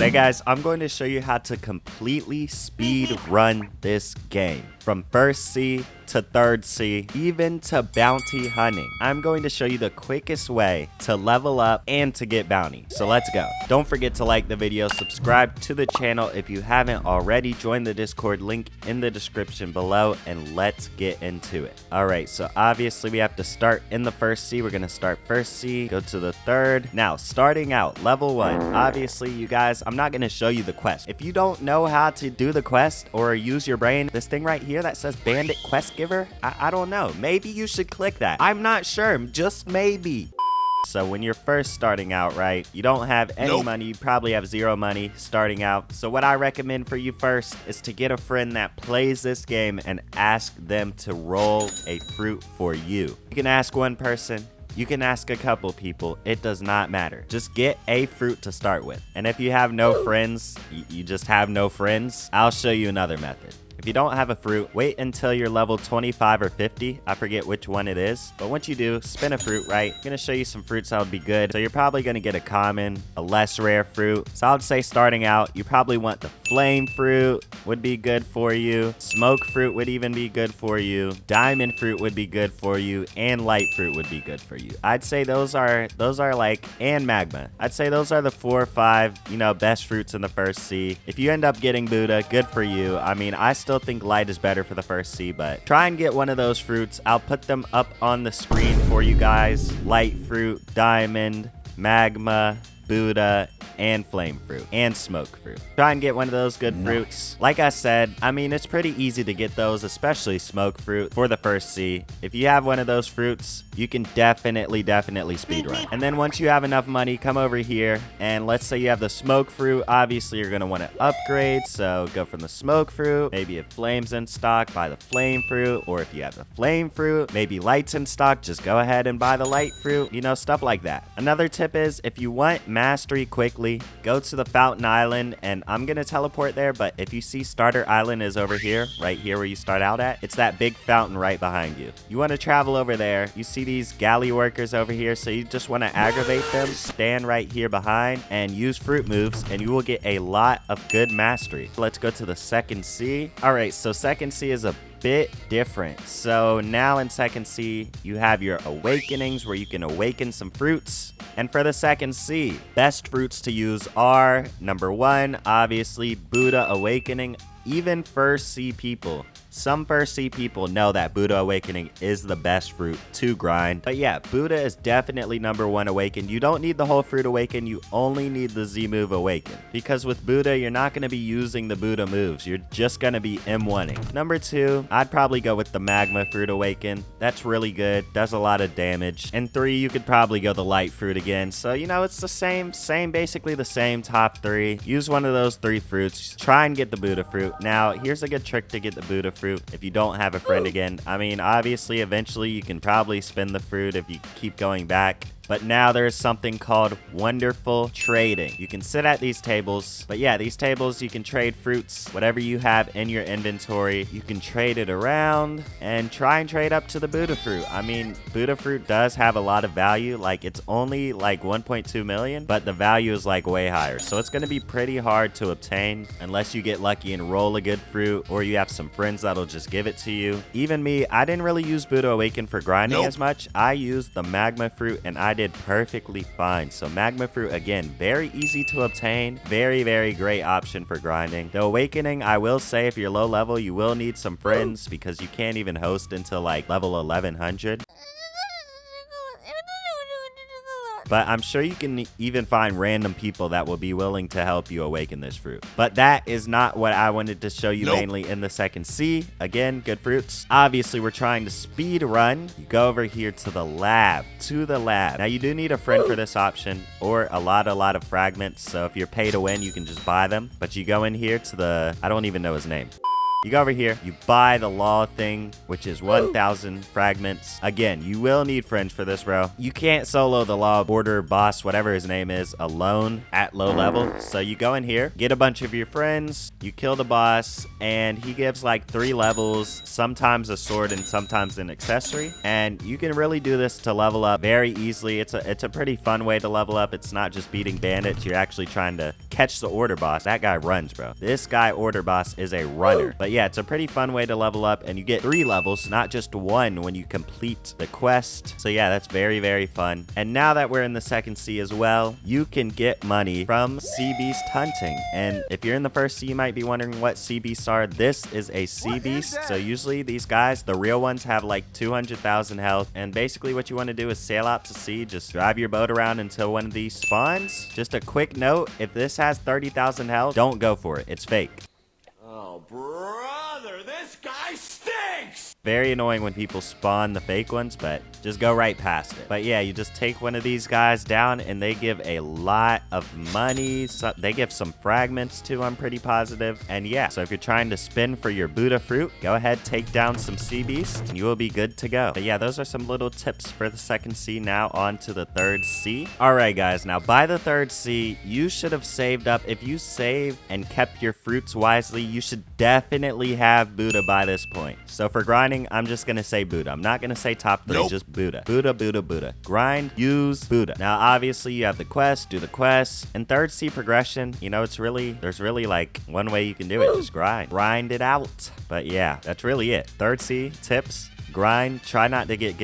Today, guys, I'm going to show you how to completely speed run this game. From first C to third C, even to bounty hunting. I'm going to show you the quickest way to level up and to get bounty. So let's go. Don't forget to like the video, subscribe to the channel if you haven't already, join the Discord link in the description below, and let's get into it. All right, so obviously we have to start in the first C. We're gonna start first C, go to the third. Now, starting out, level 1. Obviously, you guys, I'm not gonna show you the quest. If you don't know how to do the quest or use your brain, this thing right here that says Bandit Quest Giver, I don't know. Maybe you should click that. I'm not sure, just maybe. So when you're first starting out, right, you don't have any money. You probably have 0 money starting out. So what I recommend for you first is to get a friend that plays this game and ask them to roll a fruit for you. You can ask one person. You can ask a couple people. It does not matter. Just get a fruit to start with. And if you have no friends, you just have no friends, I'll show you another method. If you don't have a fruit, wait until you're level 25 or 50. I forget which one it is. But once you do, spin a fruit, right? I'm going to show you some fruits that would be good. So you're probably going to get a common, a less rare fruit. So I would say starting out, you probably want the flame fruit would be good for you. Smoke fruit would even be good for you. Diamond fruit would be good for you. And light fruit would be good for you. I'd say those are like, and magma. I'd say those are the 4 or 5, best fruits in the first C. If you end up getting Buddha, good for you. I mean, I still think light is better for the first C, but try and get one of those fruits. I'll put them up on the screen for you guys. Light fruit, diamond, magma, Buddha, and flame fruit, and smoke fruit. Try and get one of those good fruits. Like I said, I mean, it's pretty easy to get those, especially smoke fruit for the first C. If you have one of those fruits, you can definitely speedrun. And then once you have enough money, come over here, and let's say you have the smoke fruit. Obviously, you're gonna want to upgrade, so go from the smoke fruit. Maybe if flame's in stock, buy the flame fruit, or if you have the flame fruit, maybe light's in stock, just go ahead and buy the light fruit, stuff like that. Another tip is, if you want mastery quickly, go to the Fountain Island, and I'm gonna teleport there, but if you see Starter Island is over here, right here where you start out at, it's that big fountain right behind you. You want to travel over there. You see these galley workers over here, so you just want to aggravate them, stand right here behind, and use fruit moves, and you will get a lot of good mastery. Let's go to the second C. All right, so second C is a bit different. So now in second C, you have your awakenings where you can awaken some fruits. And for the second C, best fruits to use are, number 1, obviously, Buddha Awakening. Even first C people, some first C people know that Buddha Awakening is the best fruit to grind. But yeah, Buddha is definitely number 1 awakened. You don't need the whole fruit awaken, you only need the Z move awaken. Because with Buddha, you're not going to be using the Buddha moves. You're just going to be M1ing. Number 2, I'd probably go with the magma fruit awaken. That's really good, does a lot of damage. And 3, you could probably go the light fruit again. So, it's the same, basically the same top 3. Use one of those 3 fruits. Try and get the Buddha fruit. Now, here's a good trick to get the Buddha fruit if you don't have a friend again. I mean, obviously, eventually you can probably spin the fruit if you keep going back. But now there's something called wonderful trading. You can sit at these tables, but yeah, these tables, you can trade fruits, whatever you have in your inventory. You can trade it around and try and trade up to the Buddha fruit. I mean, Buddha fruit does have a lot of value. Like, it's only like 1.2 million, but the value is like way higher. So it's going to be pretty hard to obtain unless you get lucky and roll a good fruit, or you have some friends that'll just give it to you. Even me, I didn't really use Buddha Awaken for grinding as much. I used the magma fruit, and I did perfectly fine. So magma fruit, again, very easy to obtain, very great option for grinding. The awakening, I will say, if you're low level, you will need some friends because you can't even host until like level 1100. But I'm sure you can even find random people that will be willing to help you awaken this fruit. But that is not what I wanted to show you mainly in the second C. Again, good fruits. Obviously, we're trying to speed run. You go over here to the lab. Now, you do need a friend for this option, or a lot of fragments. So if you're pay to win, you can just buy them. But you go in here to the, I don't even know his name. You go over here, you buy the law thing, which is 1,000 fragments. Again, you will need fringe for this, bro. You can't solo the law border boss, whatever his name is, alone at low level. So you go in here, get a bunch of your friends, you kill the boss, and he gives like 3 levels, sometimes a sword and sometimes an accessory. And you can really do this to level up very easily. It's a pretty fun way to level up. It's not just beating bandits. You're actually trying to catch the order boss. That guy runs, bro. This guy order boss is a runner. But yeah, it's a pretty fun way to level up, and you get 3 levels, not just 1 when you complete the quest. So yeah, that's very, very fun. And now that we're in the second sea as well, you can get money from sea beast hunting. And if you're in the first sea, you might be wondering what sea beasts are. This is a sea beast. So usually these guys, the real ones, have like 200,000 health. And basically what you want to do is sail out to sea, just drive your boat around until one of these spawns. Just a quick note, if this has 30,000 health, don't go for it. It's fake. Oh, brother, this guy stinks! Very annoying when people spawn the fake ones, but just go right past it. But yeah, you just take one of these guys down, and they give a lot of money. So they give some fragments too, I'm pretty positive. And yeah, so if you're trying to spin for your Buddha fruit, go ahead, take down some sea beasts, and you will be good to go. But yeah, those are some little tips for the second sea. Now on to the third sea. All right, guys, now by the third sea, you should have saved up. If you saved and kept your fruits wisely, you should definitely have Buddha by this point. So for grinding, I'm just gonna say Buddha. I'm not gonna say top 3, just Buddha. Buddha, Buddha, Buddha. Grind, use Buddha. Now, obviously, you have the quest, do the quest. And third sea progression, you know, there's really like one way you can do it. Just grind. Grind it out. But yeah, that's really it. Third sea, tips. Grind. Try not to get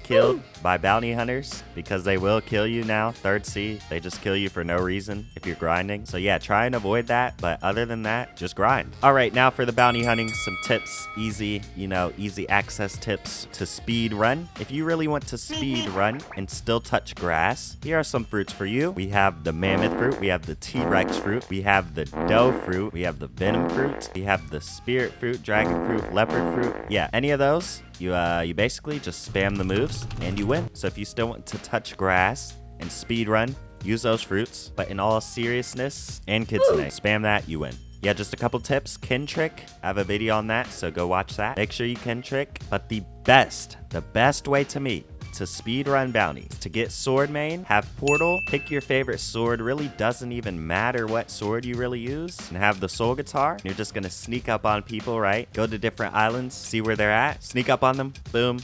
killed by bounty hunters, because they will kill you now. Third sea, they just kill you for no reason if you're grinding. So yeah, try and avoid that. But other than that, just grind. All right, now for the bounty hunting, some tips. Easy, you know, easy access tips to speed run. If you really want to speed run and still touch grass, here are some fruits for you. We have the mammoth fruit. We have the T-Rex fruit. We have the doe fruit. We have the venom fruit. We have the spirit fruit, dragon fruit, leopard fruit. Yeah, any of those, you basically just spam the moves and you win. So if you still want to touch grass and speed run, use those fruits. But in all seriousness, and kitsune, spam that, you win. Yeah, just a couple tips. Kin trick, I have a video on that, so go watch that. Make sure you kin trick. But the best way to me to speed run bounties, to get sword main, have portal, pick your favorite sword. Really doesn't even matter what sword you really use, and have the soul guitar. You're just gonna sneak up on people, right? Go to different islands, see where they're at, sneak up on them, boom,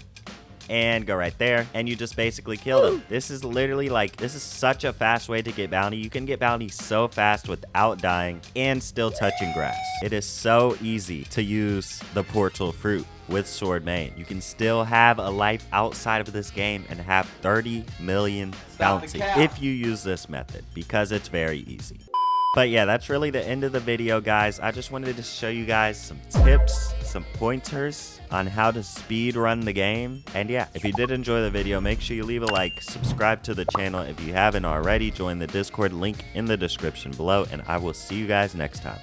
and go right there, and you just basically kill them. This is literally like, this is such a fast way to get bounty. You can get bounty so fast without dying and still touching grass. It is so easy to use the portal fruit with sword main. You can still have a life outside of this game and have 30 million bounty if you use this method, because it's very easy. But yeah, that's really the end of the video, guys. I just wanted to show you guys some tips, some pointers on how to speed run the game. And yeah, if you did enjoy the video, make sure you leave a like, subscribe to the channel if you haven't already, join the Discord link in the description below, and I will see you guys next time.